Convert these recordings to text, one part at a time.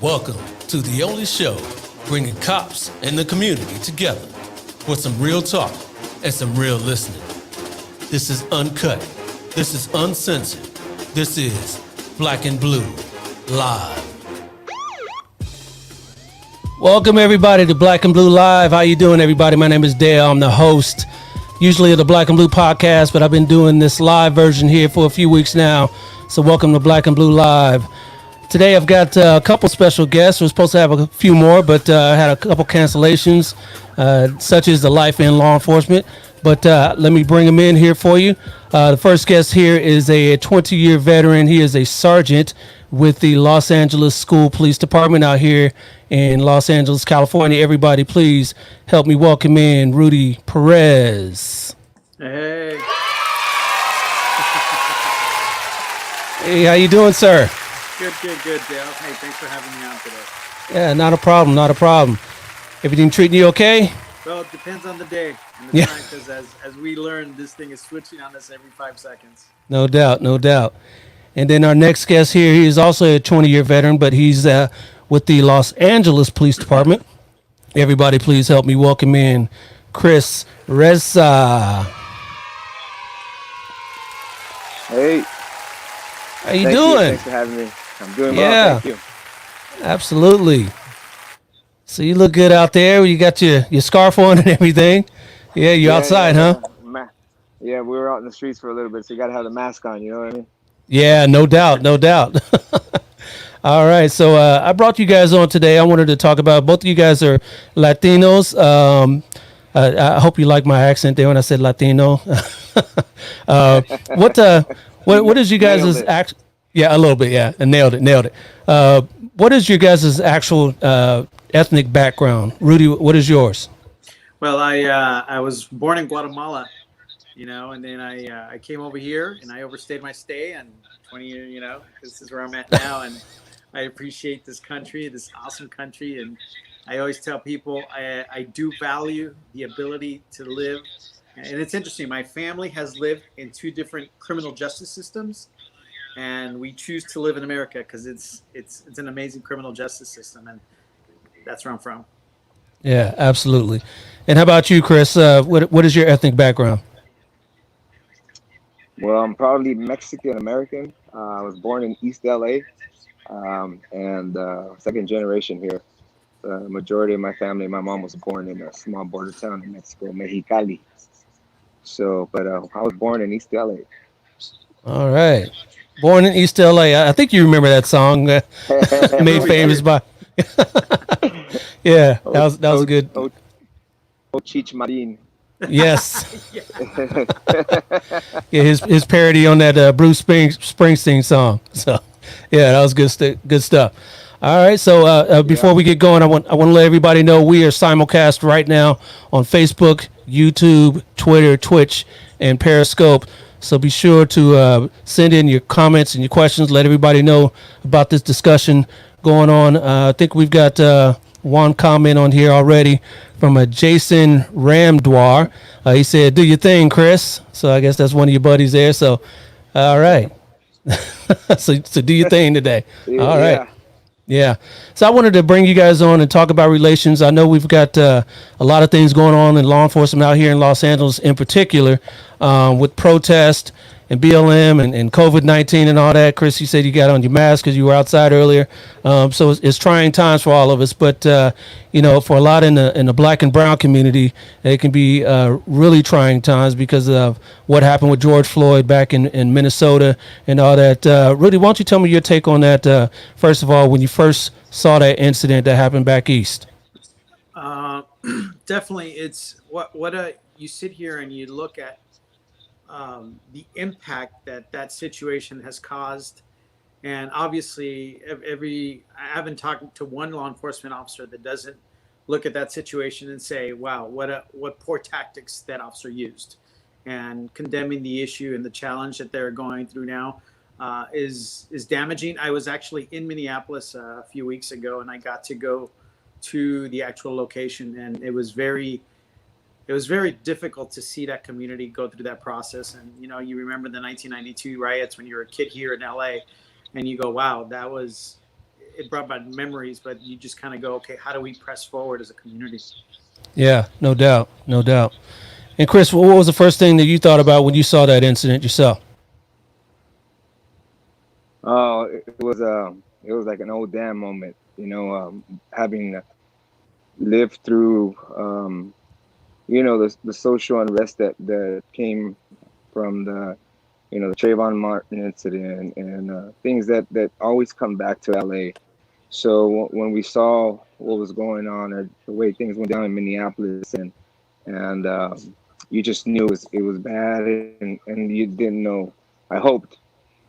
Welcome to the only show bringing cops and the community together for some real talk and some real listening. This is uncut. This is uncensored. This is Black and Blue Live. Welcome everybody to Black and Blue Live. How you doing, everybody? My name is Dale. I'm the host, usually of the Black and Blue podcast, but I've been doing this live version here for a few weeks now. So welcome to Black and Blue Live. Today I've got a couple special guests. We're supposed to have a few more, but I had a couple cancellations, such as the life in law enforcement. But let me bring them in here for you. The first guest here is a 20-year veteran. He is a sergeant with the Los Angeles School Police Department out here in Los Angeles, California. Everybody, please help me welcome in Rudy Perez. Hey. Hey, how you doing, sir? Good, Dale. Hey, thanks for having me on today. Yeah, not a problem. Everything treating you okay? Well, it depends on the day and the time, because as we learned, this thing is switching on us every 5 seconds. No doubt. And then our next guest here, he is also a 20-year veteran, but he's with the Los Angeles Police Department. Everybody, please help me welcome in Chris Reza. Hey. How you doing? Thanks for having me. I'm doing well, thank you. Absolutely. So you look good out there. You got your scarf on and everything. Yeah, you're outside, huh? Yeah, we were out in the streets for a little bit, so you got to have the mask on, you know what I mean? Yeah, no doubt. All right, so I brought you guys on today. I wanted to talk about, both of you guys are Latinos. I hope you like my accent there when I said Latino. What is you guys' act? Yeah, a little bit. Yeah, I nailed it. What is your guys' actual ethnic background? Rudy, what is yours? Well, I was born in Guatemala, and then I came over here and I overstayed my stay, and 20 years, this is where I'm at now, and I appreciate this country, this awesome country, and I always tell people I do value the ability to live. And it's interesting. My family has lived in 2 different criminal justice systems, and we choose to live in America because it's an amazing criminal justice system, and that's where I'm from. Yeah, absolutely. And how about you, Chris? What is your ethnic background? Well, I'm probably Mexican American. I was born in East LA, and second generation here. The majority of my family, my mom was born in a small border town in Mexico, Mexicali. So, but I was born in East LA. All right. Born in East LA. I think you remember that song made famous by. Yeah, that was good. Chich Marin. Yes. Yeah, his parody on that Bruce Springsteen song. So, yeah, that was good stuff. All right. So before Yeah. we get going, I want to let everybody know we are simulcast right now on Facebook, YouTube, Twitter, Twitch, and Periscope. So be sure to send in your comments and your questions. Let everybody know about this discussion going on. I think we've got one comment on here already from a Jason Ramdwar. He said, "Do your thing, Chris." So I guess that's one of your buddies there. So, all right. So do your thing today. All right. Yeah. Yeah. So I wanted to bring you guys on and talk about relations. I know we've got a lot of things going on in law enforcement out here in Los Angeles in particular with protest and BLM and COVID-19 and all that. Chris, you said you got on your mask because you were outside earlier. So it's trying times for all of us. But, for a lot in the black and brown community, it can be really trying times because of what happened with George Floyd back in Minnesota and all that. Rudy, why don't you tell me your take on that, first of all, when you first saw that incident that happened back east? Uh, Definitely, it's you sit here and you look at the impact that that situation has caused. And obviously, I haven't talked to one law enforcement officer that doesn't look at that situation and say, "Wow, what poor tactics that officer used," and condemning the issue and the challenge that they're going through now is damaging. I was actually in Minneapolis a few weeks ago, and I got to go to the actual location, and it was very difficult to see that community go through that process. And you remember the 1992 riots when you were a kid here in LA, and you go, wow, it brought back memories. But you just kind of go, okay, how do we press forward as a community? Yeah, no doubt. No doubt. And Chris, what was the first thing that you thought about when you saw that incident yourself? Oh, it was like an old damn moment, having lived through, the social unrest that came from the Trayvon Martin incident and things that always come back to LA. So when we saw what was going on or the way things went down in Minneapolis, and you just knew it was bad, and you didn't know. I hoped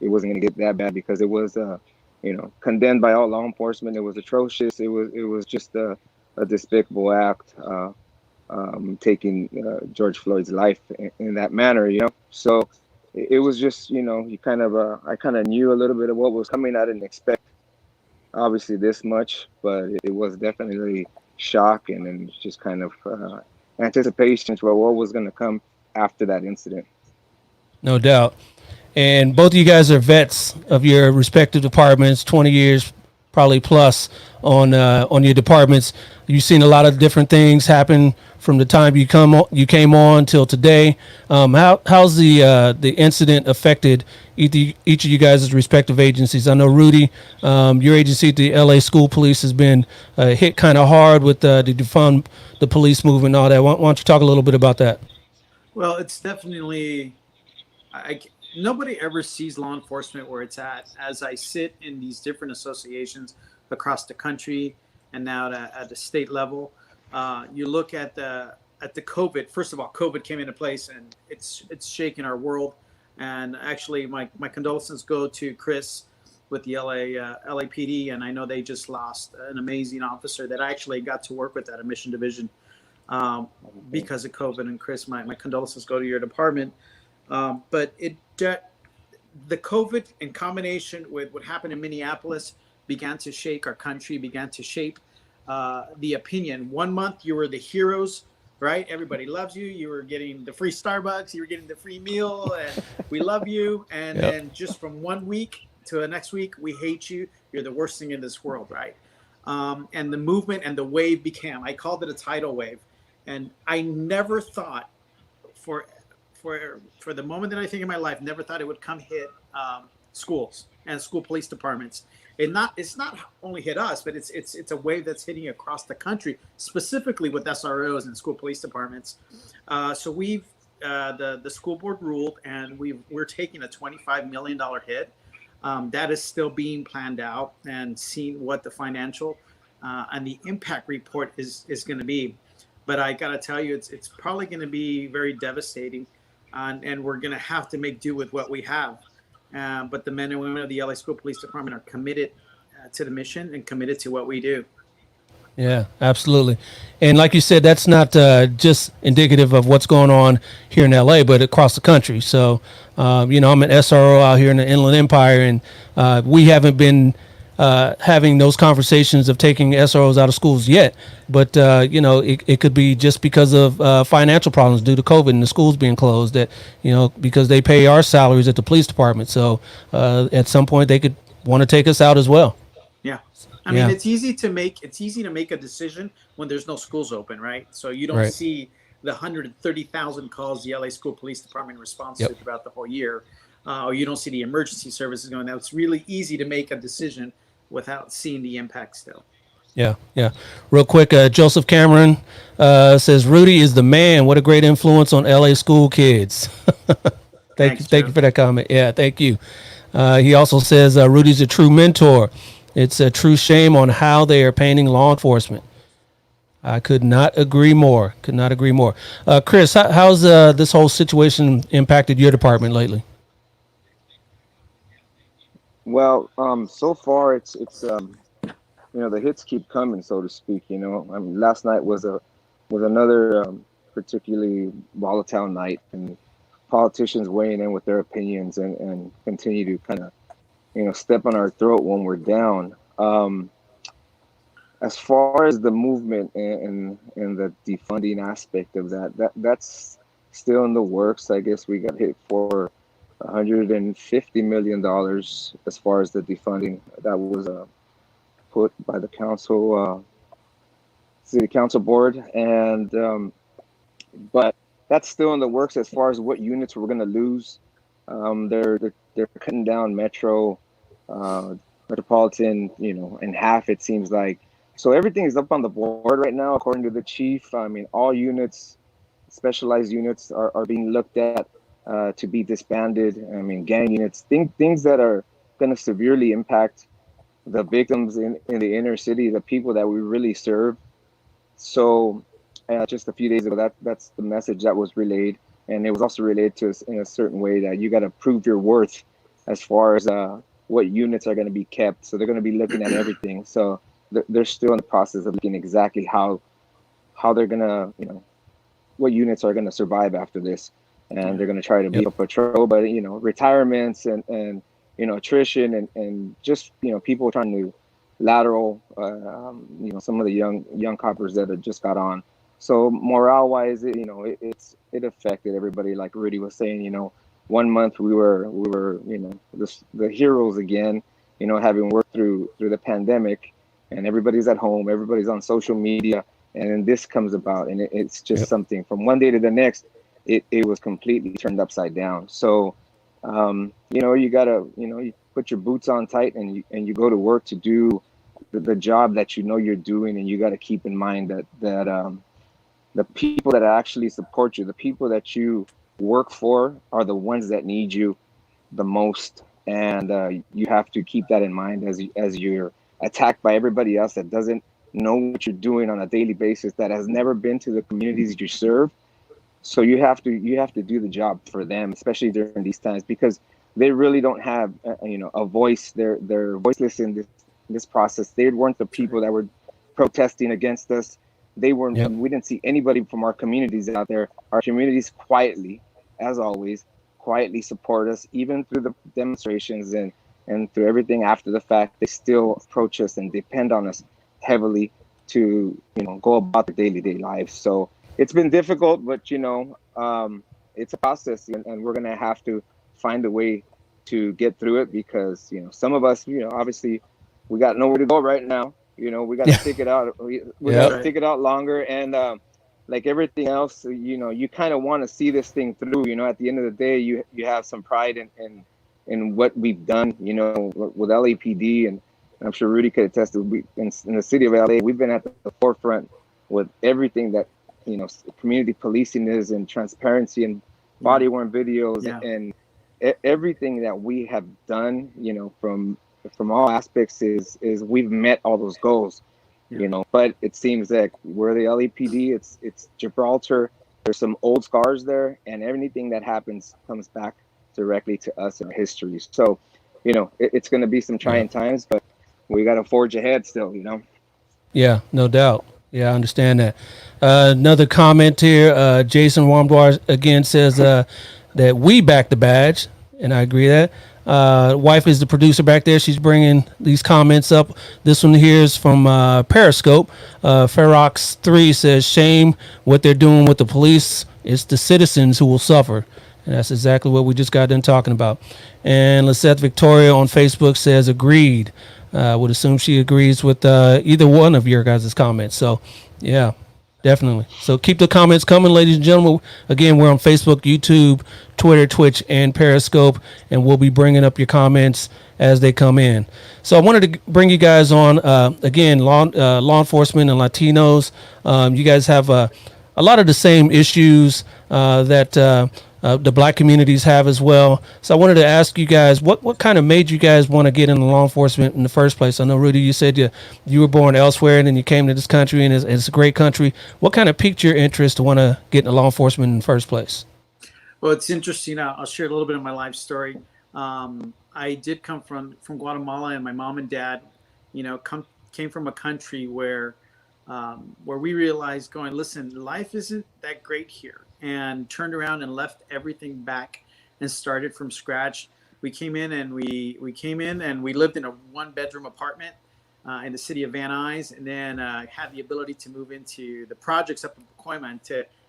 it wasn't going to get that bad because it was condemned by all law enforcement. It was atrocious. It was just a despicable act, taking George Floyd's life in that manner. So it was just, you kind of I kind of knew a little bit of what was coming. I didn't expect obviously this much, but it was definitely shock and just kind of anticipation for what was going to come after that incident. No doubt. And both of you guys are vets of your respective departments, 20 years probably plus on your departments. You've seen a lot of different things happen from the time you came on till today. How's the incident affected each of you guys' respective agencies? I know Rudy, your agency, the LA School Police, has been hit kind of hard with the defund the police movement and all that. Why don't you talk a little bit about that? Well, it's definitely I nobody ever sees law enforcement where it's at. As I sit in these different associations across the country and now at the state level, you look at the COVID. First of all, COVID came into place and it's shaking our world. And actually, my condolences go to Chris with the LAPD, and I know they just lost an amazing officer that I actually got to work with at a mission division because of COVID. And Chris, my condolences go to your department. But the COVID in combination with what happened in Minneapolis began to shake our country, began to shape the opinion. 1 month you were the heroes, right? Everybody loves you. You were getting the free Starbucks, you were getting the free meal, and we love you. And Yep. then just from 1 week to the next week, we hate you. You're the worst thing in this world, right? And the movement and the wave I called it a tidal wave. And I never thought for for the moment that I think in my life, never thought it would come hit schools and school police departments. It's not only hit us, but it's a wave that's hitting across the country, specifically with SROs and school police departments. So the school board ruled, and we're taking a $25 million hit. That is still being planned out and seeing what the financial and the impact report is going to be. But I got to tell you, it's probably going to be very devastating, and we're going to have to make do with what we have. But the men and women of the LA School Police Department are committed to the mission and committed to what we do. Yeah, absolutely. And like you said, that's not just indicative of what's going on here in LA, but across the country. So, I'm an SRO out here in the Inland Empire, and we haven't been having those conversations of taking SROs out of schools yet. But, it could be just because of financial problems due to COVID and the schools being closed that, because they pay our salaries at the police department. So at some point they could want to take us out as well. Yeah. I mean, it's easy to make a decision when there's no schools open, right? So you don't see the 130,000 calls the LA School Police Department responds to throughout the whole year, or you don't see the emergency services going. Now it's really easy to make a decision without seeing the impact still. Yeah. Real quick, Joseph Cameron says Rudy is the man. What a great influence on LA school kids. Thank you for that comment. Yeah, thank you. He also says Rudy's a true mentor. It's a true shame on how they are painting law enforcement. I could not agree more. Chris, how's this whole situation impacted your department lately? Well, so far it's the hits keep coming, so to speak. I mean, last night was another particularly volatile night, and politicians weighing in with their opinions and continue to kind of step on our throat when we're down. As far as the movement and the defunding aspect of that's still in the works. I guess we got hit for $150 million as far as the defunding that was put by the city council board, and but that's still in the works as far as what units we're going to lose. They're cutting down Metro, Metropolitan, in half, it seems like. So everything is up on the board right now, according to the chief. I mean, all units, specialized units, are being looked at to be disbanded. I mean, gang units, things that are going to severely impact the victims in the inner city, the people that we really serve. So just a few days ago, that's the message that was relayed. And it was also related to us in a certain way that you got to prove your worth as far as what units are going to be kept. So they're going to be looking at everything. So they're still in the process of looking exactly how they're going to, what units are going to survive after this. And they're going to try to beat up patrol. But, retirements and attrition and just, people trying to lateral, some of the young coppers that have just got on. So morale-wise, it affected everybody. Like Rudy was saying, 1 month we were the heroes again, having worked through the pandemic, and everybody's at home, everybody's on social media, and then this comes about, and it's just something from one day to the next, it was completely turned upside down. So, you gotta, you put your boots on tight and you go to work to do the job that you're doing, and you got to keep in mind that the people that actually support you, the people that you work for, are the ones that need you the most. And you have to keep that in mind as you're attacked by everybody else that doesn't know what you're doing on a daily basis, that has never been to the communities you serve. So you have to do the job for them, especially during these times, because they really don't have a voice. They're voiceless in this process. They weren't the people that were protesting against us. They weren't. We didn't see anybody from our communities out there. Our communities quietly, as always, quietly support us, even through the demonstrations and through everything after the fact. They still approach us and depend on us heavily to go about their day-to-day lives. So it's been difficult, but it's a process, and we're gonna have to find a way to get through it, because some of us, obviously, we got nowhere to go right now. We got to stick it out. We got to stick it out longer, and like everything else, you kind of want to see this thing through. At the end of the day, you have some pride in what we've done. With LAPD, and I'm sure Rudy could attest to. In the city of LA, we've been at the forefront with everything that community policing is, and transparency, and body-worn videos, and everything that we have done. From all aspects is we've met all those goals. But it seems like we're the LAPD. It's Gibraltar. There's some old scars there, and anything that happens comes back directly to us in our history. So, it's going to be some trying times, but we got to forge ahead still, you know. Yeah, no doubt. Yeah, I understand that. Another comment here. Jason Warmdwar again says that we back the badge, and I agree that. Wife is the producer back there. She's bringing these comments up. This one here is from Periscope. Ferox3 says, "Shame what they're doing with the police. It's the citizens who will suffer." And that's exactly what we just got done talking about. And Lisette Victoria on Facebook says, "Agreed." Would assume she agrees with either one of your guys' comments. So, yeah, definitely. So keep the comments coming, ladies and gentlemen. Again, we're on Facebook, YouTube, Twitter, Twitch, and Periscope, and we'll be bringing up your comments as they come in. So I wanted to bring you guys on, again, law enforcement and Latinos. You guys have a lot of the same issues that the black communities have as well. So I wanted to ask you guys, what kind of made you guys want to get into law enforcement in the first place? I know, Rudy, you said you were born elsewhere and then you came to this country, and it's a great country. What kind of piqued your interest to want to get into law enforcement in the first place? Well, it's interesting. I'll share a little bit of my life story. I did come from Guatemala, and my mom and dad, came from a country where we realized, going, listen, life isn't that great here, and turned around and left everything back and started from scratch. We came in and we lived in a 1-bedroom apartment in the city of Van Nuys, and then had the ability to move into the projects up in Pacoima,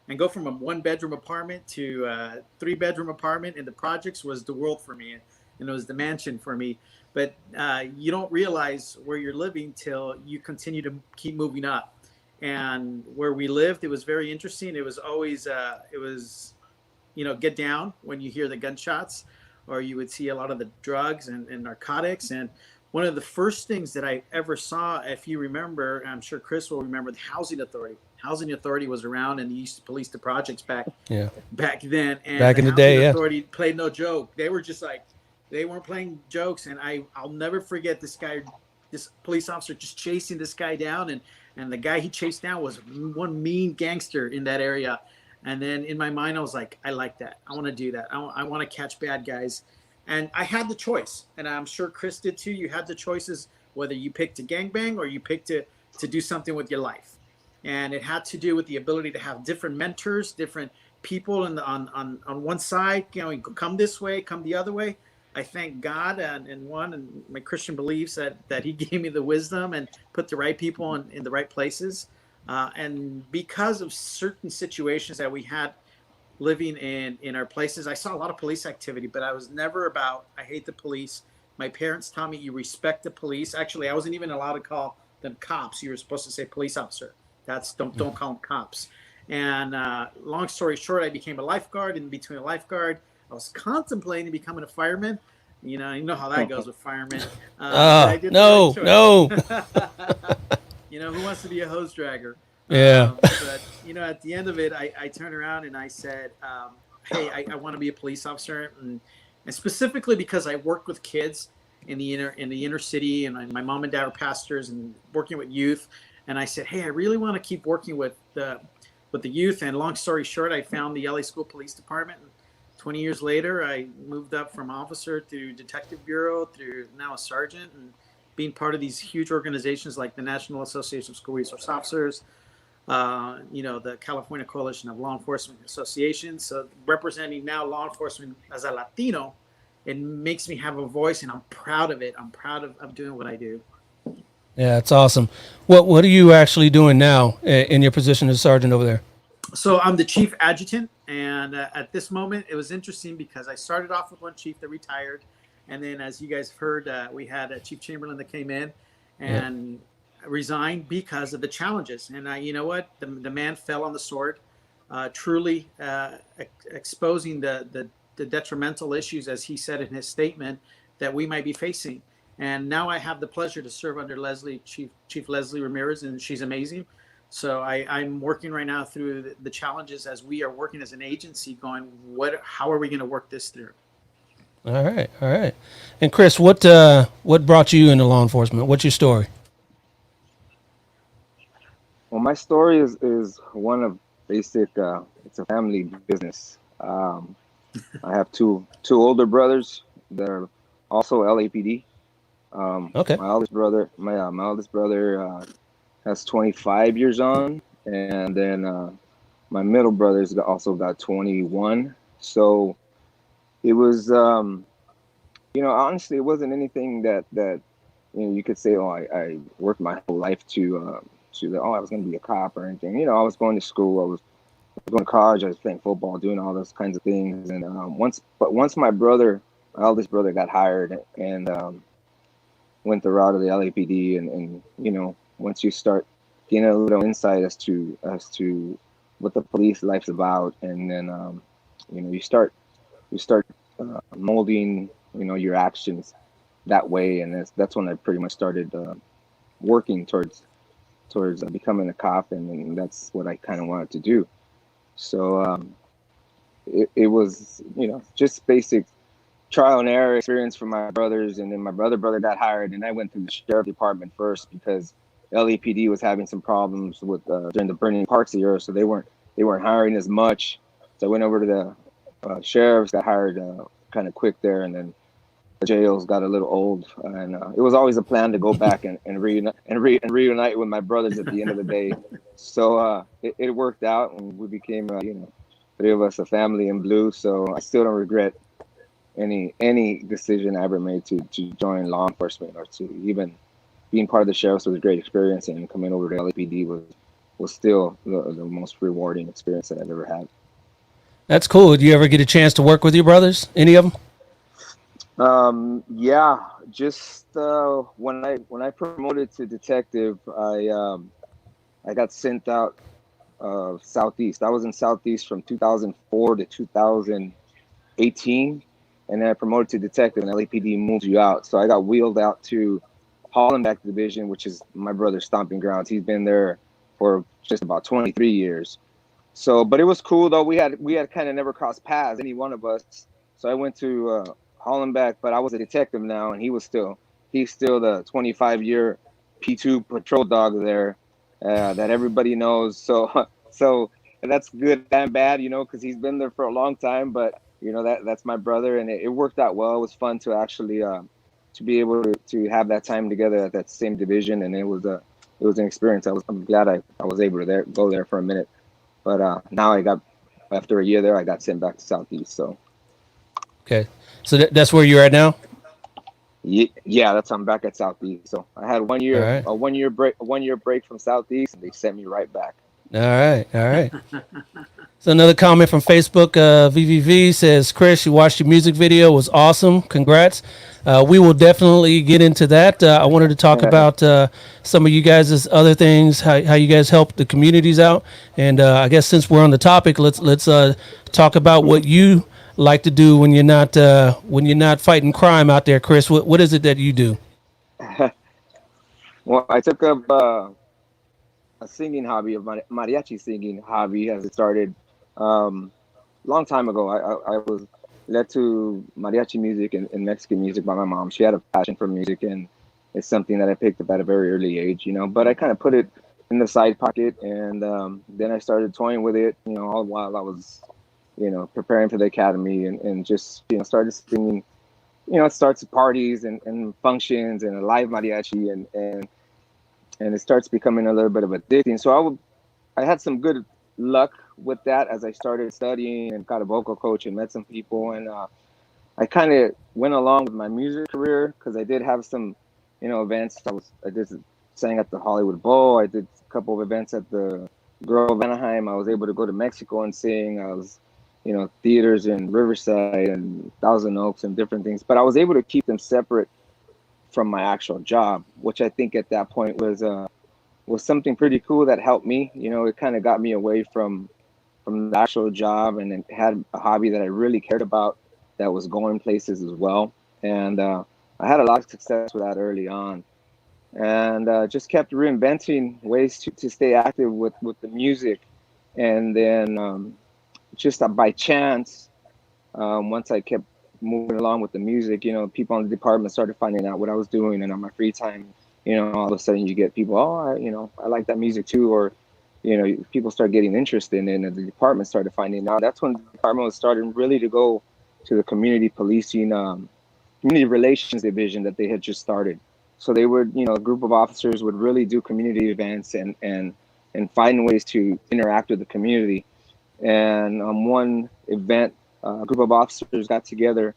and go from a 1-bedroom apartment to a 3-bedroom apartment in the projects was the world for me, and it was the mansion for me. But you don't realize where you're living till you continue to keep moving up. And where we lived, it was very interesting. It was always, get down when you hear the gunshots, or you would see a lot of the drugs and narcotics. And one of the first things that I ever saw, if you remember, I'm sure Chris will remember, the Housing Authority. Housing Authority was around, and they used to police the projects back then. And back in the day, Housing Authority played no joke. They were just like, they weren't playing jokes. And I'll never forget this police officer just chasing this guy down, and the guy he chased down was one mean gangster in that area. And then in my mind, I was like, I like that. I want to do that. I want to catch bad guys. And I had the choice, and I'm sure Chris did too. You had the choices, whether you picked to gangbang or you picked to do something with your life. And it had to do with the ability to have different mentors, different people on one side, come this way, come the other way. I thank God and my Christian beliefs that he gave me the wisdom and put the right people in the right places. And because of certain situations that we had living in our places, I saw a lot of police activity, but I was never about, I hate the police. My parents taught me you respect the police. Actually, I wasn't even allowed to call them cops. You were supposed to say police officer. Don't call them cops. And long story short, I became a lifeguard. In between a lifeguard, I was contemplating becoming a fireman. You know how that goes with firemen. No. Who wants to be a hose dragger? Yeah. But at the end of it, I turned around and I said, hey, I want to be a police officer, and specifically because I worked with kids in the inner city, and my mom and dad are pastors and working with youth. And I said, hey, I really want to keep working with the youth. And long story short, I found the LA School Police Department. 20 years later, I moved up from officer to detective bureau, through now a sergeant, and being part of these huge organizations like the National Association of School Resource Officers, the California Coalition of Law Enforcement Associations. So representing now law enforcement as a Latino, it makes me have a voice, and I'm proud of it. I'm proud of doing what I do. Yeah, it's awesome. What are you actually doing now in your position as sergeant over there? So I'm the chief adjutant, and at this moment, it was interesting because I started off with one chief that retired, and then, as you guys have heard, we had a Chief Chamberlain that came in and resigned because of the challenges. And you know what? The man fell on the sword, truly exposing the detrimental issues, as he said in his statement, that we might be facing. And now I have the pleasure to serve under Chief Leslie Ramirez, and she's amazing. So I'm working right now through the challenges as we are working as an agency, going, how are we going to work this through? All right. And Chris, what brought you into law enforcement? What's your story? Well, my story is one of basic. It's a family business. I have two older brothers that are also LAPD. Okay. My eldest brother has 25 years on, and then my middle brother's also got 21. So it was, honestly, it wasn't anything that you could say, oh, I worked my whole life oh, I was going to be a cop or anything. I was going to school, I was going to college, I was playing football, doing all those kinds of things. And once my eldest brother got hired and went the route of the LAPD, and once you start getting a little insight as to what the police life's about, and then you start molding your actions that way, and that's when I pretty much started working towards becoming a cop, and that's what I kind of wanted to do. So it was just basic trial and error experience for my brothers, and then my brother got hired, and I went through the sheriff department first because LAPD was having some problems with during the burning parks era, so they weren't hiring as much. So I went over to the sheriffs, got hired kind of quick there, and then the jails got a little old, and it was always a plan to go back and reunite with my brothers at the end of the day. So it worked out, and we became three of us a family in blue. So I still don't regret any decision I ever made to join law enforcement, or to even being part of the sheriff's was a great experience, and coming over to LAPD was still the most rewarding experience that I've ever had. That's cool. Did you ever get a chance to work with your brothers? Any of them? Yeah, just when I promoted to detective, I got sent out Southeast. I was in Southeast from 2004 to 2018, and then I promoted to detective, and LAPD moves you out. So I got wheeled out to Hollenbeck Division, which is my brother's stomping grounds. He's been there for just about 23 years. So, but it was cool though. We had kind of never crossed paths, any one of us. So I went to Hollenbeck, but I was a detective now, and he's still the 25-year P2 patrol dog there that everybody knows. So so that's good and bad, because he's been there for a long time. But that's my brother, and it worked out well. It was fun to actually to be able to have that time together at that same division, and it was an experience. I'm glad I was able to go there for a minute. But now after a year there, I got sent back to Southeast. So Okay. So that's where you're at now? yeah, I'm back at Southeast. So I had All right. a 1 year break from Southeast, and they sent me right back. All right. All right. So another comment from Facebook, VVV says, Chris, you watched your music video. It was awesome. Congrats. We will definitely get into that. I wanted to talk about some of you guys' other things, how you guys help the communities out. And I guess since we're on the topic, let's talk about what you like to do when you're not fighting crime out there, Chris. What is it that you do? Well, I took up a singing hobby, of mariachi singing hobby, as it started um, long time ago. I was led to mariachi music and Mexican music by my mom. She had a passion for music, and it's something that I picked up at a very early age. But I kind of put it in the side pocket, and then I started toying with it, all while I was, preparing for the academy, and just, started singing. It starts at parties and functions and a live mariachi, and it starts becoming a little bit of addicting. So I had some good luck with that as I started studying and got a vocal coach and met some people, and I kind of went along with my music career because I did have some events. I did sang at the Hollywood Bowl. I did a couple of events at the Grove Anaheim. I was able to go to Mexico and sing. I was theaters in Riverside and Thousand Oaks and different things, but I was able to keep them separate from my actual job, which I think at that point was something pretty cool that helped me. It kind of got me away from the actual job, and then had a hobby that I really cared about that was going places as well. And I had a lot of success with that early on, and just kept reinventing ways to stay active with the music. And then just by chance, once I kept moving along with the music, people in the department started finding out what I was doing, and on my free time, all of a sudden you get people, oh, I like that music too, or people start getting interested in it, and the department started finding out. That's when the department was starting really to go to the community policing community relations division that they had just started. So they would, a group of officers would really do community events and find ways to interact with the community. And on one event, a group of officers got together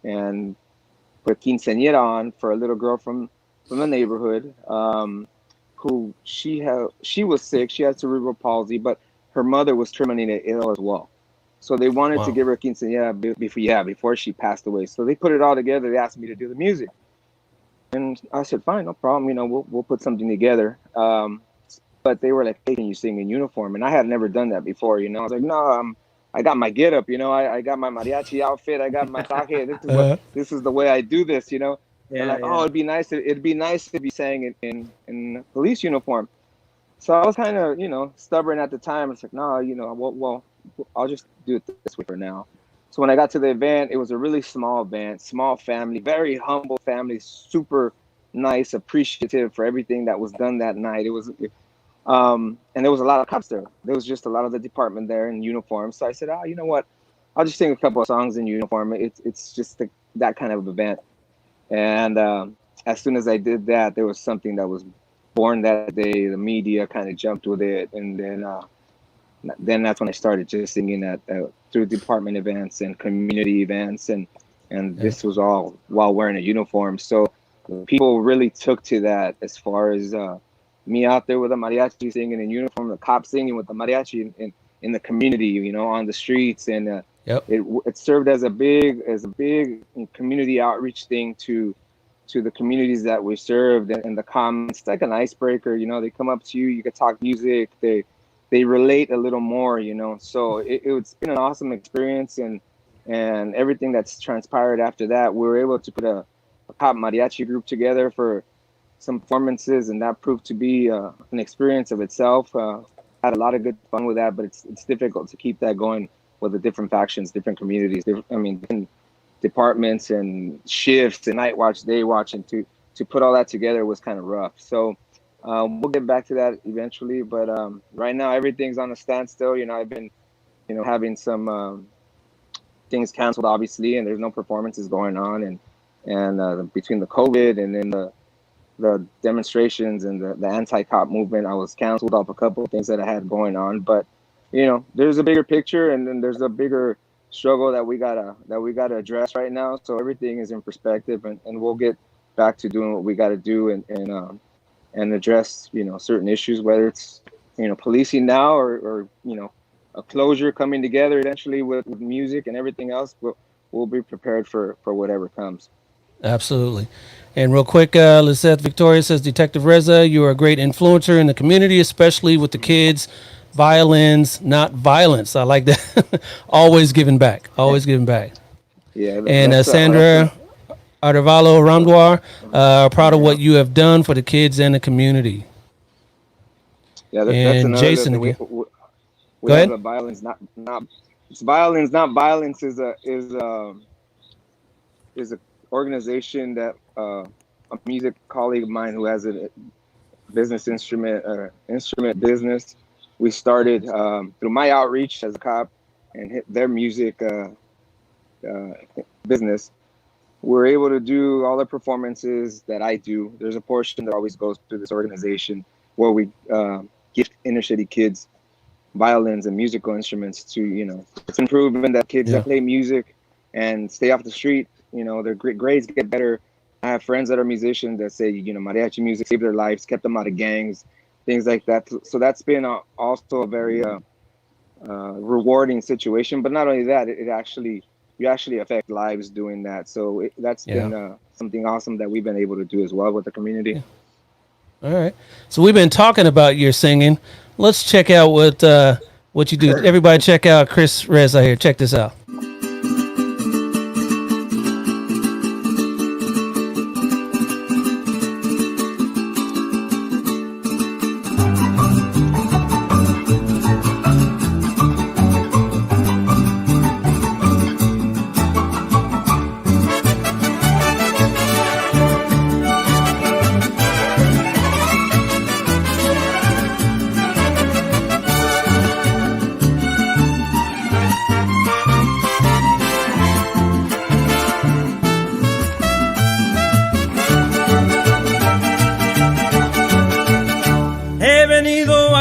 and put quinceañera on for a little girl from the neighborhood, who she was sick. She had cerebral palsy, but her mother was terminally ill as well. So they wanted to give her quinceañera before she passed away. So they put it all together. They asked me to do the music, and I said, fine, no problem. We'll put something together. But they were like, hey, can you sing in uniform? And I had never done that before. I was like, no, I got my get up. I got my mariachi outfit. I got my traje. This is the way I do this. Yeah, they're like, oh, it'd be nice if you sang in police uniform. So I was kind of, stubborn at the time. It's like, no, well, I'll just do it this way for now. So when I got to the event, it was a really small event, small family, very humble family, super nice, appreciative for everything that was done that night. It was, and there was a lot of cops there. There was just a lot of the department there in uniform. So I said, oh, you know what? I'll just sing a couple of songs in uniform. It's just that kind of event. And as soon as I did that, there was something that was born that day. The media kind of jumped with it, and then that's when I started just singing at through department events and community events, and this was all while wearing a uniform. So people really took to that, as far as me out there with a mariachi singing in uniform, the cops singing with the mariachi in the community, on the streets, and it served as a big community outreach thing to the communities that we served, and the comments, like an icebreaker. They come up to you, you could talk music, they relate a little more, so it's been an awesome experience, and everything that's transpired after that, we were able to put a cop mariachi group together for some performances, and that proved to be an experience of itself. Had a lot of good fun with that, but it's difficult to keep that going with the different factions, different communities, different departments and shifts and night watch, day watch, and to put all that together was kind of rough. So we'll get back to that eventually, but right now everything's on a standstill. I've been having some things canceled, obviously, and there's no performances going on, and between the COVID and then the demonstrations and the anti-cop movement, I was canceled off a couple of things that I had going on. But there's a bigger picture, and then there's a bigger struggle that we gotta address right now. So everything is in perspective, and we'll get back to doing what we got to do, and address certain issues, whether it's policing now or a closure coming together eventually with music and everything else. We'll be prepared for whatever comes. Absolutely. And real quick, Lisette Victoria says, Detective Reza, you are a great influencer in the community, especially with the kids. Violins, not violence. I like that. Always giving back. Always giving back. Yeah. And Sandra Arevalo Ramdoir, proud of what you have done for the kids and the community. Yeah, that's and another Jason, we Go have ahead. a violence, not it's violence, not violence is a organization that a music colleague of mine who has a business instrument business. We started through my outreach as a cop and hit their music business. We're able to do all the performances that I do. There's a portion that always goes through this organization where we gift inner city kids violins and musical instruments to, it's been proven that kids that play music and stay off the street, their grades get better. I have friends that are musicians that say, mariachi music saved their lives, kept them out of gangs, things like that. So that's been also a very rewarding situation. But not only that, you actually affect lives doing that. So that's been something awesome that we've been able to do as well with the community. All right. So we've been talking about your singing. Let's check out what you do. Everybody check out Chris Reza here. Check this out.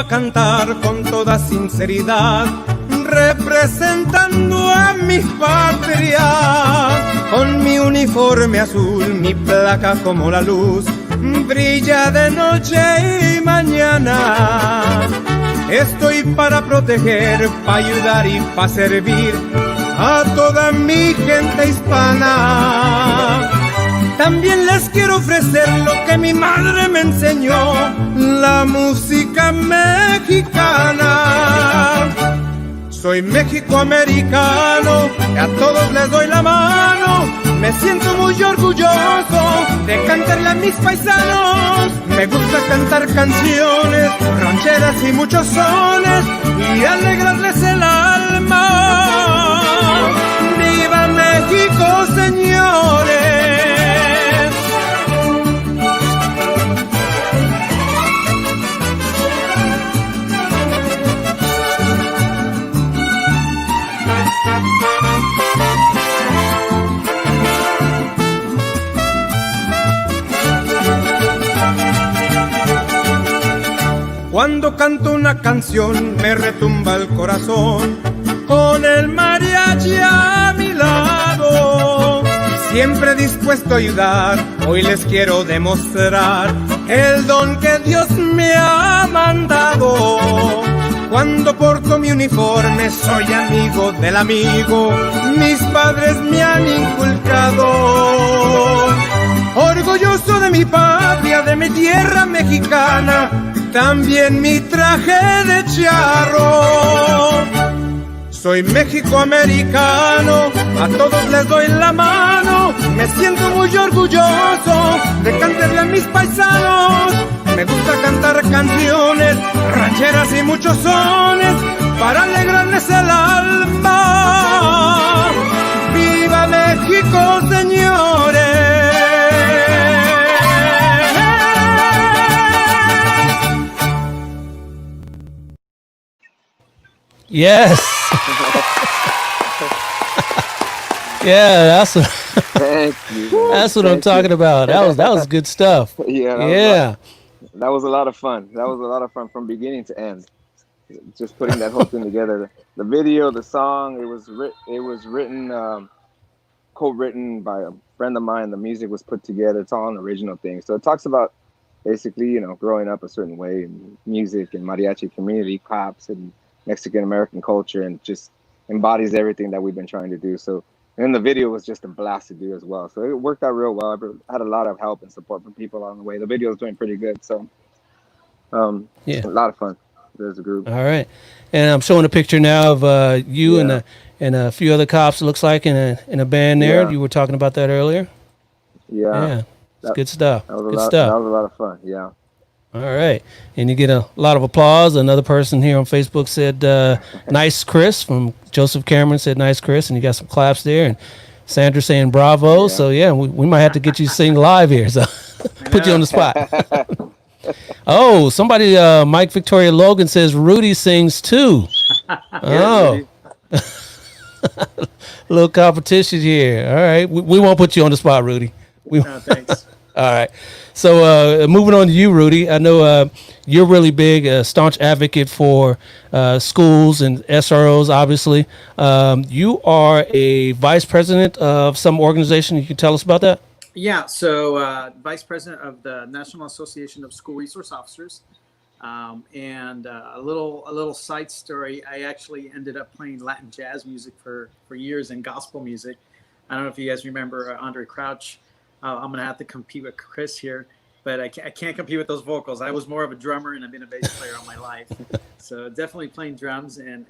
a cantar con toda sinceridad, representando a mi patria. Con mi uniforme azul, mi placa como la luz, brilla de noche y mañana. Estoy para proteger, para ayudar y para servir a toda mi gente hispana. También les quiero ofrecer lo que mi madre me enseñó, la música mexicana. Soy mexicoamericano, a todos les doy la mano. Me siento muy orgulloso de cantarle a mis paisanos. Me gusta cantar canciones, rancheras y muchos sones y alegrarles el alma. ¡Viva México, señores! Cuando canto una canción me retumba el corazón, con el mariachi a mi lado, siempre dispuesto a ayudar. Hoy les quiero demostrar el don que Dios me ha mandado. Cuando porto mi uniforme soy amigo del amigo, mis padres me han inculcado. Orgulloso de mi patria, de mi tierra mexicana, también mi traje de charro. Soy mexicoamericano, a todos les doy la mano. Me siento muy orgulloso de cantarle a mis paisanos. Me gusta cantar canciones, rancheras y muchos sones para alegrarles el alma. ¡Viva México, señores! Yes. Yeah, that's what, Thank you. that's what I'm talking about. That was good stuff. Yeah. That was a lot of fun. That was a lot of fun from beginning to end. Just putting that whole thing together. The video, the song, it was written, co-written by a friend of mine. The music was put together. It's all an original thing. So it talks about basically, growing up a certain way in music and mariachi community, cops and Mexican American culture, and just embodies everything that we've been trying to do. So, and the video was just a blast to do as well. So it worked out real well. I had a lot of help and support from people along the way. The video is doing pretty good. So, Yeah. a lot of fun. There's a group. All right, and I'm showing a picture now of you and a few other cops. It looks like in a band there. Yeah. You were talking about that earlier. Yeah. It's good stuff. That was Good a lot. stuff. That was a lot of fun. Yeah. All right, and you get a lot of applause. Another person here on Facebook said, "Nice, Chris." From Joseph Cameron said, "Nice, Chris," and you got some claps there. And Sandra saying, "Bravo." Yeah. So yeah, we might have to get you to sing live here. So put you on the spot. Oh, somebody, Mike Victoria Logan says Rudy sings too. Oh, little competition here. All right, we won't put you on the spot, Rudy. No, thanks. All right. So moving on to you, Rudy. I know you're really big, a staunch advocate for schools and SROs, obviously. You are a vice president of some organization. You can tell us about that? Yeah, so vice president of the National Association of School Resource Officers. And a little side story, I actually ended up playing Latin jazz music for years and gospel music. I don't know if you guys remember Andre Crouch. I'm gonna have to compete with Chris here, but I can't compete with those vocals. I was more of a drummer, and I've been a bass player all my life. So definitely playing drums and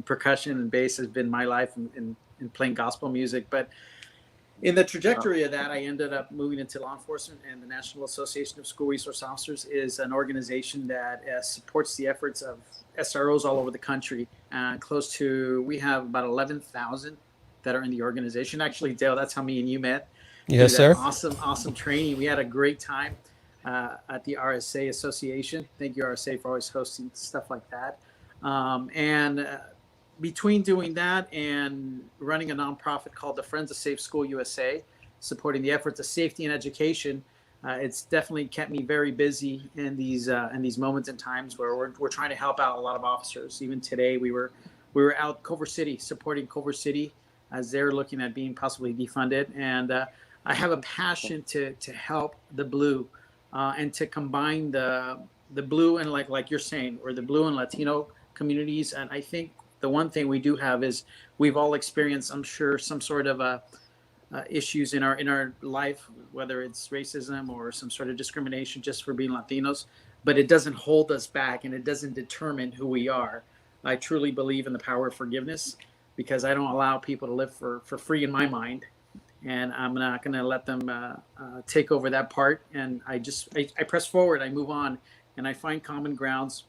percussion and bass has been my life in playing gospel music. But in the trajectory of that, I ended up moving into law enforcement, and the National Association of School Resource Officers is an organization that supports the efforts of SROs all over the country. We have about 11,000 that are in the organization. Actually, Dale, that's how me and you met. Yes, sir. Awesome training. We had a great time at the RSA Association. Thank you, RSA, for always hosting stuff like that. Between doing that and running a nonprofit called the Friends of Safe School USA, supporting the efforts of safety and education, it's definitely kept me very busy in these moments and times where we're trying to help out a lot of officers. Even today, we were out Culver City supporting Culver City as they're looking at being possibly defunded. And I have a passion to help the blue and to combine the blue and like you're saying, or the blue and Latino communities. And I think the one thing we do have is we've all experienced, I'm sure, some sort of issues in our life, whether it's racism or some sort of discrimination just for being Latinos. But it doesn't hold us back, and it doesn't determine who we are. I truly believe in the power of forgiveness, because I don't allow people to live for free in my mind, and I'm not going to let them take over that part. And I press forward, I move on, and I find common grounds.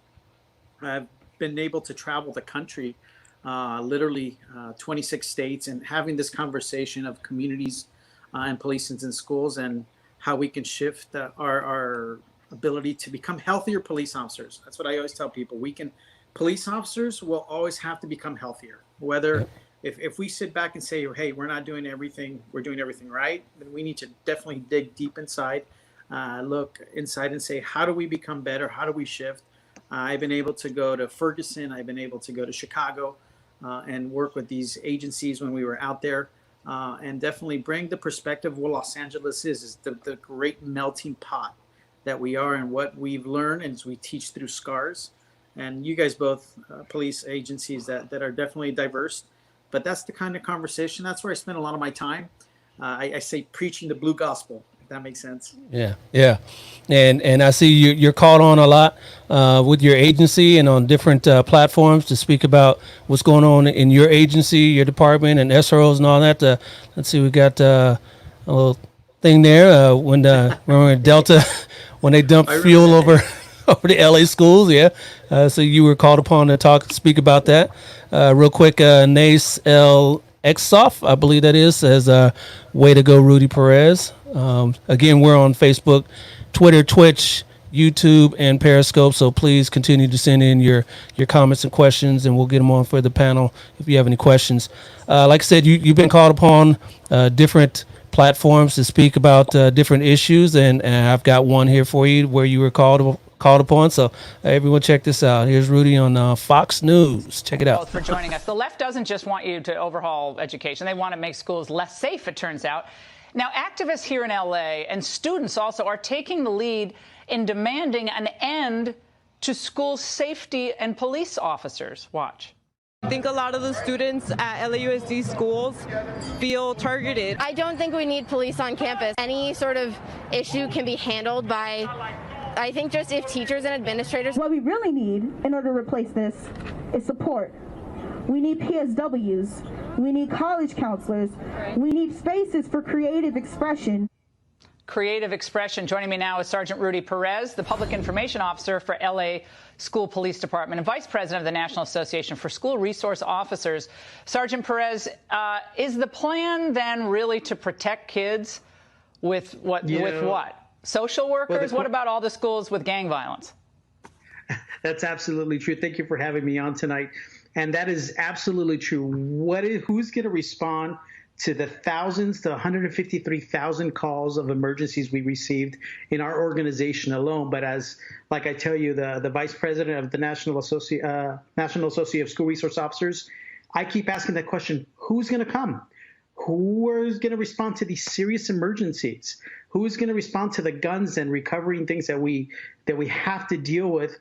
I've been able to travel the country, literally 26 states, and having this conversation of communities and policing in schools, and how we can shift our ability to become healthier police officers. That's what I always tell people. Police officers will always have to become healthier. Whether if we sit back and say, hey, we're doing everything right, then we need to definitely dig deep inside, look inside and say, how do we become better? How do we shift? I've been able to go to Ferguson. I've been able to go to Chicago and work with these agencies when we were out there, and definitely bring the perspective of what Los Angeles is the great melting pot that we are, and what we've learned as we teach through scars. And you guys both police agencies that are definitely diverse, but that's the kind of conversation. That's where I spend a lot of my time. I say preaching the blue gospel, if that makes sense. Yeah. And I see you're called on a lot with your agency and on different platforms to speak about what's going on in your agency, your department, and SROs and all that. Let's see, we got a little thing there when remember Delta when they dumped fuel over the LA schools. Yeah. So you were called upon to speak about that. Real quick, Nace L. Exoff, I believe that is, says, way to go, Rudy Perez. Again, we're on Facebook, Twitter, Twitch, YouTube, and Periscope. So please continue to send in your comments and questions, and we'll get them on for the panel if you have any questions. Like I said, you've been called upon different platforms to speak about different issues, and I've got one here for you where you were called upon. So everyone check this out. Here's Rudy on Fox News. Check it out. Both for joining us. The left doesn't just want you to overhaul education. They want to make schools less safe, it turns out. Now, activists here in LA and students also are taking the lead in demanding an end to school safety and police officers. Watch. I think a lot of the students at LAUSD schools feel targeted. I don't think we need police on campus. Any sort of issue can be handled by, I think, just if teachers and administrators. What we really need in order to replace this is support. We need PSWs. We need college counselors. We need spaces for creative expression. Creative expression. Joining me now is Sergeant Rudy Perez, the Public Information Officer for LA School Police Department and Vice President of the National Association for School Resource Officers. Sergeant Perez, is the plan then really to protect kids with what? Social workers? What about all the schools with gang violence? That's absolutely true. Thank you for having me on tonight. And that is absolutely true. Who's going to respond to the thousands to 153,000 calls of emergencies we received in our organization alone? But like I tell you, the vice president of the National Association of School Resource Officers, I keep asking that question: who's going to come? Who is going to respond to these serious emergencies? Who is going to respond to the guns and recovering things that we have to deal with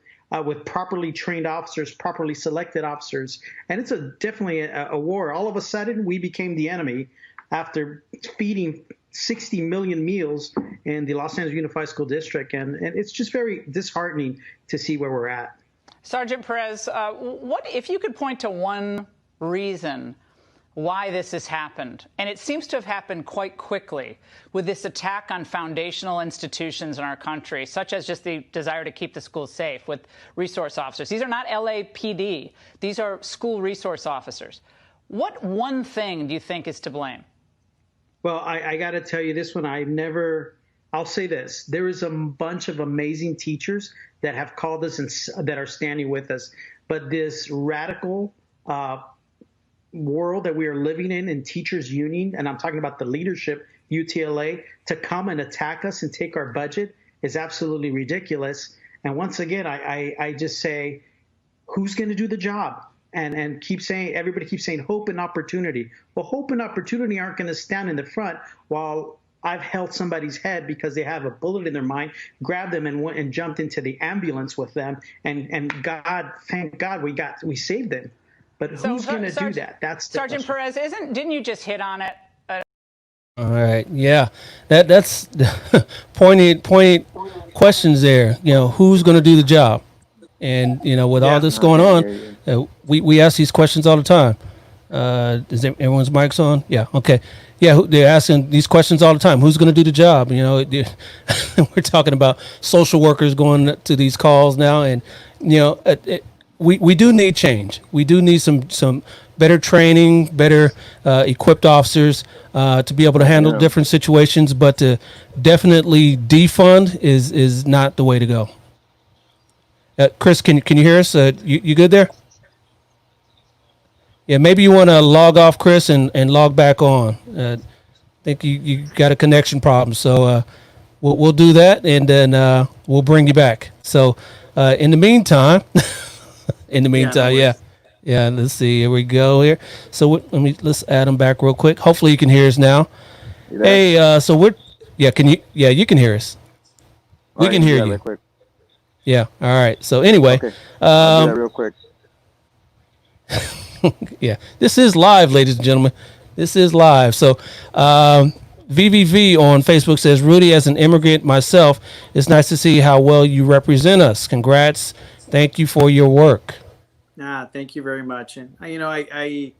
properly trained officers, properly selected officers? And it's definitely a war. All of a sudden, we became the enemy after feeding 60 million meals in the Los Angeles Unified School District. And it's just very disheartening to see where we're at. Sergeant Perez, what if you could point to one reason why this has happened? And it seems to have happened quite quickly with this attack on foundational institutions in our country, such as just the desire to keep the schools safe with resource officers. These are not LAPD. These are school resource officers. What one thing do you think is to blame? Well, I got to tell you this one. I'll say this. There is a bunch of amazing teachers that have called us and that are standing with us. But this radical world that we are living in teachers union, and I'm talking about the leadership UTLA to come and attack us and take our budget is absolutely ridiculous. And once again, I just say, who's going to do the job? And keep saying, everybody keeps saying hope and opportunity. Well, hope and opportunity aren't going to stand in the front while I've held somebody's head because they have a bullet in their mind, grabbed them and went and jumped into the ambulance with them. And God, thank God we saved them. But who's going to do that? That's the Sergeant question. Perez, didn't you just hit on it? All right. Yeah. That's poignant questions there. You know, who's going to do the job? And, you know, with all this going on, we ask these questions all the time. Is everyone's mics on? Yeah. Okay. Yeah. They're asking these questions all the time. Who's going to do the job? You know, we're talking about social workers going to these calls now. And, you know, we do need change. We do need some better training, better equipped officers to be able to handle different situations. But to definitely defund is not the way to go. Chris, can you hear us? You good there? Yeah, maybe you want to log off, Chris, and log back on. I think you got a connection problem, so we'll do that, and then we'll bring you back. So in the meantime, yeah. Let's see. Here we go. Here. So let's add them back real quick. Hopefully you can hear us now. Hey, so we're can you? Yeah, you can hear us. We can hear you. Yeah. All right. So anyway, okay. I'll do that real quick. Yeah, this is live, ladies and gentlemen. This is live. So VVV on Facebook says, Rudy, as an immigrant myself, it's nice to see how well you represent us. Congrats. Thank you for your work. Thank you very much. And you know, I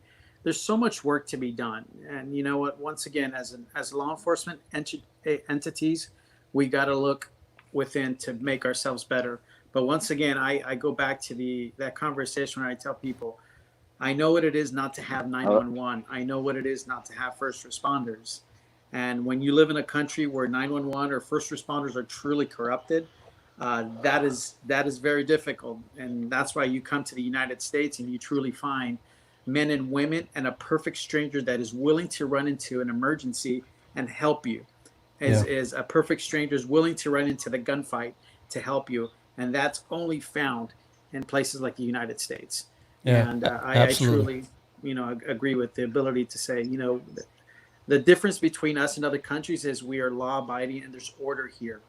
there's so much work to be done. And you know what? Once again, as law enforcement entities, we got to look within to make ourselves better. But once again, I go back to that conversation where I tell people, I know what it is not to have 911. I know what it is not to have first responders. And when you live in a country where 911 or first responders are truly corrupted, that is very difficult. And that's why you come to the United States and you truly find men and women and a perfect stranger that is willing to run into an emergency and help you. Is a perfect stranger is willing to run into the gunfight to help you. And that's only found in places like the United States. Yeah, and I truly, you know, agree with the ability to say, you know, the difference between us and other countries is we are law abiding and there's order here.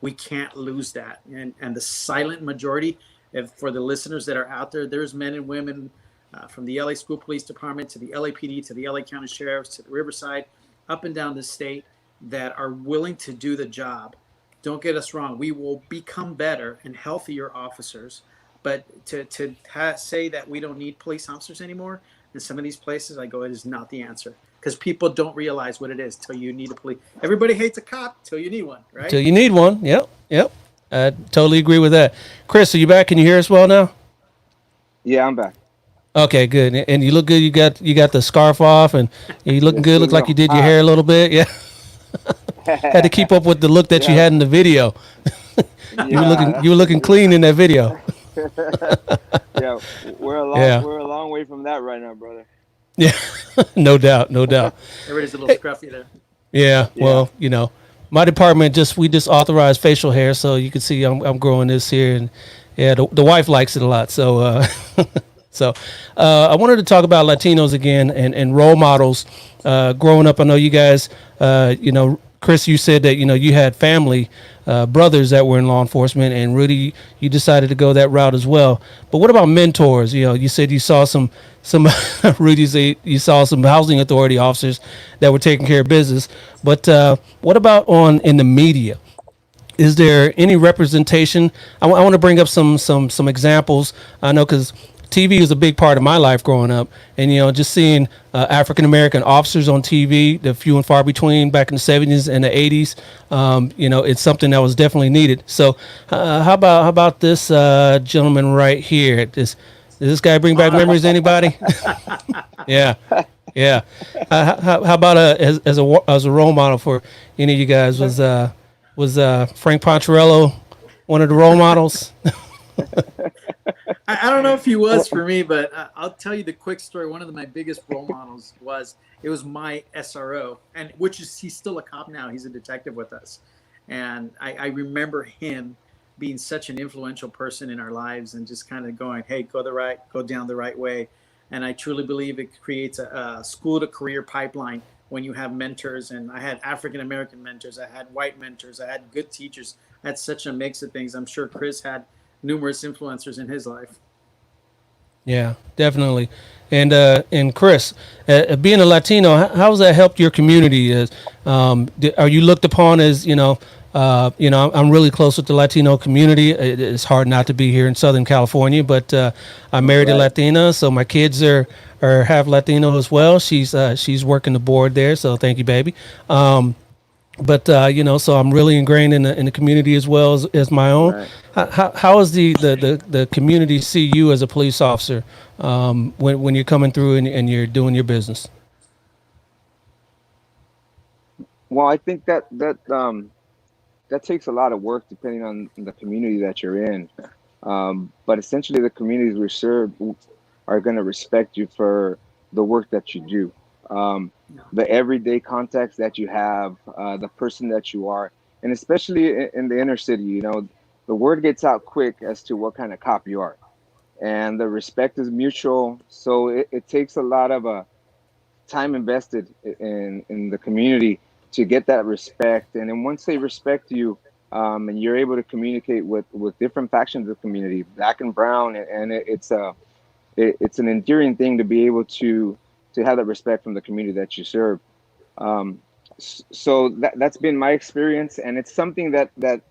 We can't lose that. And the silent majority, for the listeners that are out there, there's men and women from the LA School Police Department to the LAPD to the LA County Sheriffs to the Riverside, up and down the state that are willing to do the job. Don't get us wrong. We will become better and healthier officers. But to say that we don't need police officers anymore in some of these places, I go, it is not the answer. Because people don't realize what it is till you need a police. Everybody hates a cop till you need one, right? Till you need one. Yep. I totally agree with that. Chris, are you back? Can you hear us well now? Yeah, I'm back. Okay, good. And you look good. You got the scarf off, and you looking good. Look like you did your hair a little bit. Yeah. Had to keep up with the look that you had in the video. You were looking clean in that video. Yeah, we're a long way from that right now, brother. Yeah, no doubt. Everybody's a little scruffy there. Yeah, well, you know, my department we just authorized facial hair, so you can see I'm growing this here, and yeah, the wife likes it a lot. So, I wanted to talk about Latinos again and role models. Growing up, I know you guys, you know, Chris, you said that, you know, you had family, brothers that were in law enforcement, and Rudy, you decided to go that route as well. But what about mentors? You know, you said you saw some Rudy, you saw some housing authority officers that were taking care of business. But what about in the media? Is there any representation? I want to bring up some examples. I know because TV was a big part of my life growing up, and you know, just seeing African American officers on TV, the few and far between back in the 70s and the 80s, you know, it's something that was definitely needed. So, how about this gentleman right here? Does this guy bring back memories? Anybody? Yeah. How about as a role model for any of you guys? Was Frank Poncherello one of the role models? I don't know if he was for me, but I'll tell you the quick story. One of my biggest role models was my SRO, and which is he's still a cop now. He's a detective with us, and I remember him being such an influential person in our lives, and just kind of going, "Hey, go down the right way." And I truly believe it creates a school to career pipeline when you have mentors. And I had African American mentors, I had white mentors, I had good teachers. I had such a mix of things. I'm sure Chris had numerous influencers in his life. Yeah, definitely. And Chris, being a Latino, how has that helped your community? Are you looked upon as, I'm really close with the Latino community. It's hard not to be here in Southern California, but I married a Latina, so my kids are half Latino as well. She's working the board there, so thank you, baby. But so I'm really ingrained in the community as well as my own. Right. How is the community see you as a police officer when you're coming through and you're doing your business? Well, I think that takes a lot of work depending on the community that you're in. But essentially, the communities we serve are going to respect you for the work that you do. The everyday context that you have, the person that you are, and especially in the inner city, the word gets out quick as to what kind of cop you are, and the respect is mutual. So it takes a lot of time invested in the community to get that respect. And then once they respect you, and you're able to communicate with different factions of the community, black and brown, and it's an endearing thing to be able to have that respect from the community that you serve. So that's been my experience, and it's something that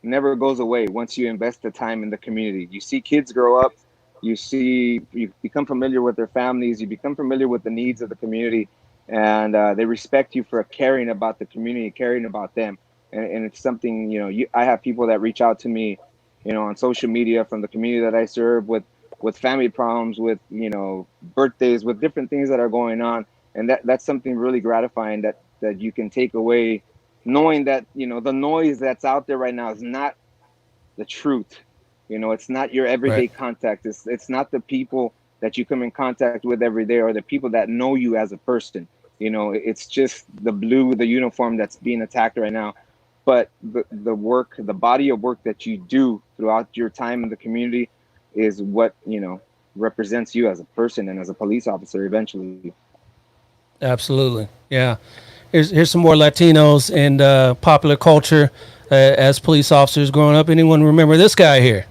never goes away once you invest the time in the community. You see kids grow up, you become familiar with their families, you become familiar with the needs of the community, and they respect you for caring about the community, caring about them. And it's something, I have people that reach out to me, on social media from the community that I serve with family problems, with, birthdays, with different things that are going on. And that's something really gratifying that you can take away, knowing that, the noise that's out there right now is not the truth. It's not your everyday contact. It's not the people that you come in contact with every day, or the people that know you as a person. It's just the uniform that's being attacked right now. But the work, the body of work that you do throughout your time in the community is what, represents you as a person and as a police officer eventually. Absolutely. Yeah. Here's some more Latinos in popular culture as police officers growing up. Anyone remember this guy here?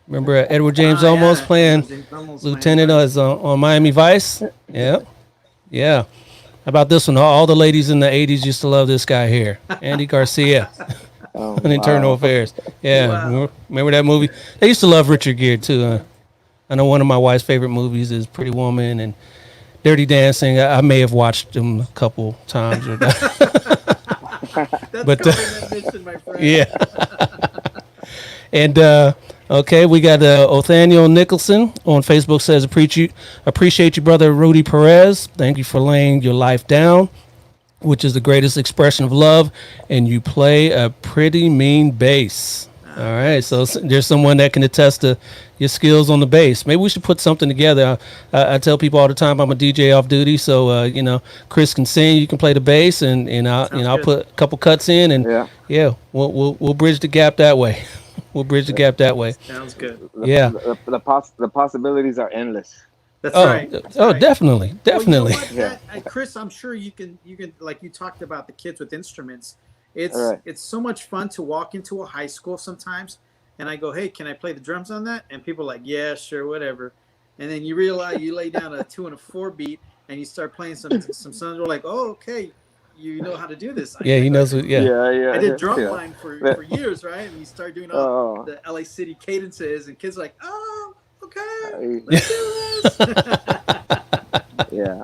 Remember Edward James Olmos playing Lieutenant on Miami Vice? Yeah. Yeah. How about this one? All the ladies in the 80s used to love this guy here, Andy Garcia. On Internal Affairs. Yeah. Wow. Remember that movie? They used to love Richard Gere, too. I know one of my wife's favorite movies is Pretty Woman and Dirty Dancing. I may have watched them a couple times. That's but mission, my friend. Yeah. And okay, we got Othaniel Nicholson on Facebook says, appreciate you, brother Rudy Perez. Thank you for laying your life down, which is the greatest expression of love, and you play a pretty mean bass. All right, so there's someone that can attest to your skills on the bass. Maybe we should put something together. I tell people all the time I'm a DJ off duty, so Chris can sing, you can play the bass, and I'll put a couple cuts in, and we'll bridge the gap that way. We'll bridge the gap that way. Sounds good. The possibilities are endless. That's right. Right. Definitely. Well, Chris, I'm sure you can, like you talked about the kids with instruments. It's so much fun to walk into a high school sometimes, and I go, hey, can I play the drums on that? And people are like, yeah, sure, whatever. And then you realize you lay down a 2 and a 4 beat, and you start playing some songs. We're like, oh, okay, you know how to do this. He knows. Yeah. I did drumline for years, right? And you start doing all the LA City cadences, and kids are like, oh, okay, let's do this. Yeah.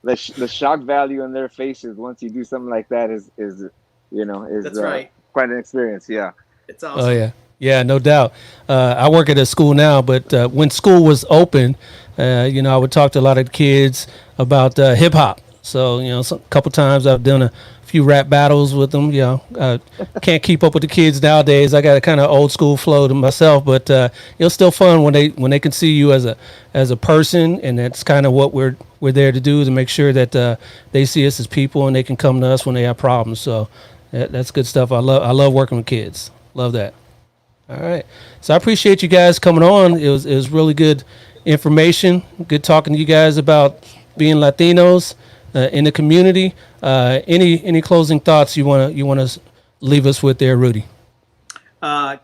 The shock value in their faces once you do something like that is That's right. Quite an experience. Yeah. It's awesome. Oh yeah. Yeah, no doubt. I work at a school now, but when school was open, I would talk to a lot of kids about hip hop. So, a couple times I've done a few rap battles with them. Can't keep up with the kids nowadays. I got a kind of old school flow to myself, but it was still fun when they can see you as a person, and that's kind of what we're there to do, to make sure that they see us as people and they can come to us when they have problems. So that's good stuff. I love working with kids. Love that. All right. So I appreciate you guys coming on. It was really good information. Good talking to you guys about being Latinos in the community. Any closing thoughts you want to leave us with there, Rudy?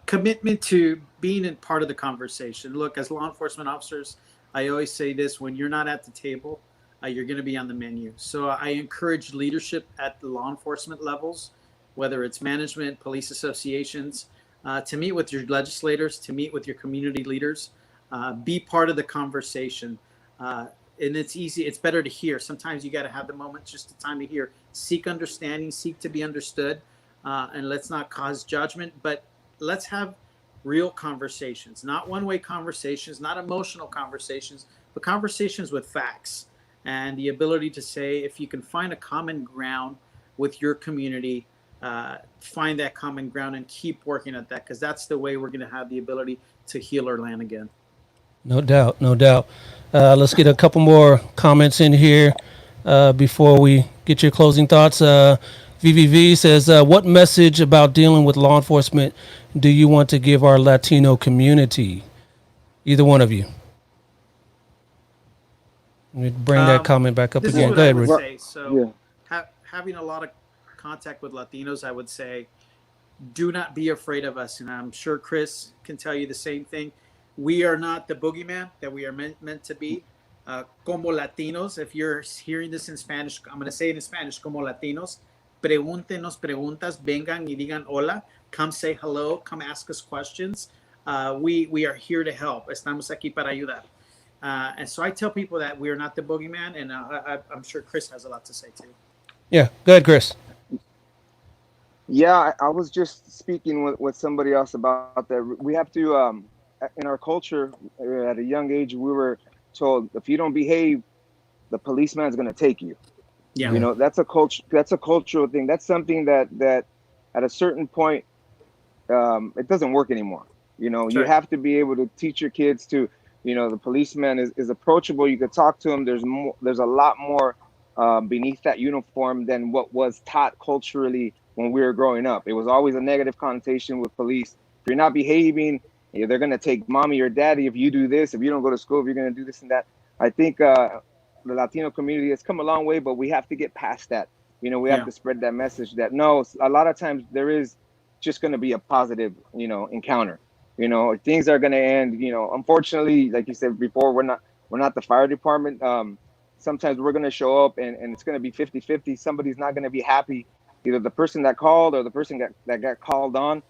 Commitment to being in part of the conversation. Look, as law enforcement officers, I always say this: when you're not at the table, you're going to be on the menu. So I encourage leadership at the law enforcement levels, whether it's management, police associations, to meet with your legislators, to meet with your community leaders, be part of the conversation. And it's easy. It's better to hear. Sometimes you got to have the moment, just the time to hear. Seek understanding, seek to be understood, and let's not cause judgment, but let's have real conversations, not one-way conversations, not emotional conversations, but conversations with facts, and the ability to say, if you can find a common ground with your community, find that common ground and keep working at that, because that's the way we're going to have the ability to heal our land again. No doubt, no doubt. Let's get a couple more comments in here before we get your closing thoughts. VVV says, what message about dealing with law enforcement do you want to give our Latino community? Either one of you. Let me bring that comment back up this again. Is what Go ahead, I would Rick. say. So having a lot of contact with Latinos, I would say, do not be afraid of us. And I'm sure Chris can tell you the same thing. We are not the boogeyman that we are meant to be. Como Latinos, if you're hearing this in Spanish, I'm going to say it in Spanish, como Latinos, pregúntenos preguntas, vengan y digan hola, come say hello, come ask us questions. We are here to help. Estamos aquí para ayudar. And so I tell people that we are not the boogeyman, and I'm sure Chris has a lot to say too. Yeah, go ahead, Chris. Yeah, I was just speaking with somebody else about that. We have to, in our culture, at a young age, we were told, if you don't behave, the policeman's going to take you. Yeah. You know, that's a culture. That's a cultural thing. That's something that at a certain point, it doesn't work anymore. You know, you have to be able to teach your kids to, you know, the policeman is approachable. You could talk to him. There's a lot more beneath that uniform than what was taught culturally when we were growing up. It was always a negative connotation with police. If you're not behaving, they're going to take mommy or daddy if you do this. If you don't go to school, if you're going to do this and that. I think the Latino community has come a long way, but we have to get past that. You know, we have to spread that message that no, a lot of times there is just going to be a positive, you know, encounter. You know, things are going to end. You know, unfortunately, like you said before, we're not the fire department. Sometimes we're going to show up and it's going to be 50-50. Somebody's not going to be happy, either the person that called or the person that got called on.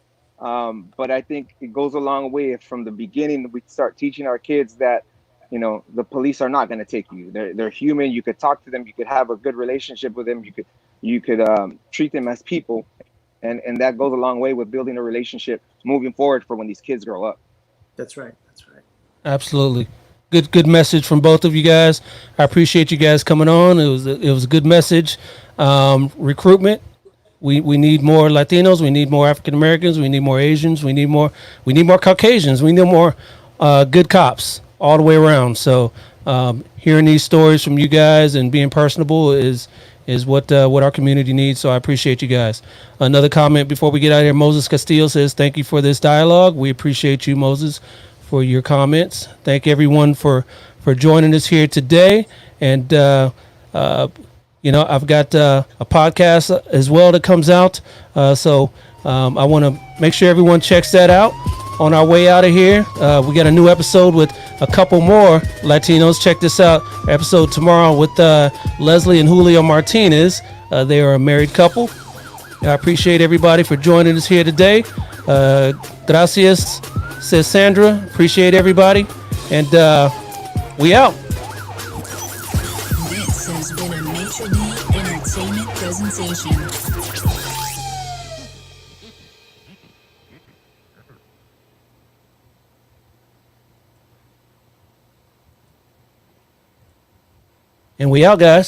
But I think it goes a long way if from the beginning we start teaching our kids that, you know, the police are not going to take you. They're human. You could talk to them. You could have a good relationship with them. You could treat them as people. And that goes a long way with building a relationship moving forward for when these kids grow up. That's right. That's right. Absolutely. Good message from both of you guys. I appreciate you guys coming on. It was a good message. Recruitment. We need more Latinos. We need more African Americans. We need more Asians. We need more Caucasians. We need more good cops all the way around. So hearing these stories from you guys and being personable is what our community needs. So I appreciate you guys. Another comment before we get out of here. Moses Castillo says, thank you for this dialogue. We appreciate you, Moses, for your comments. Thank everyone for joining us here today. And, you know, I've got a podcast as well that comes out. So I want to make sure everyone checks that out on our way out of here. We got a new episode with a couple more Latinos. Check this out. Episode tomorrow with Leslie and Julio Martinez. They are a married couple. I appreciate everybody for joining us here today. Gracias, says Sandra. Appreciate everybody. And we out. This has been a Maitre D' Entertainment presentation. And we out, guys.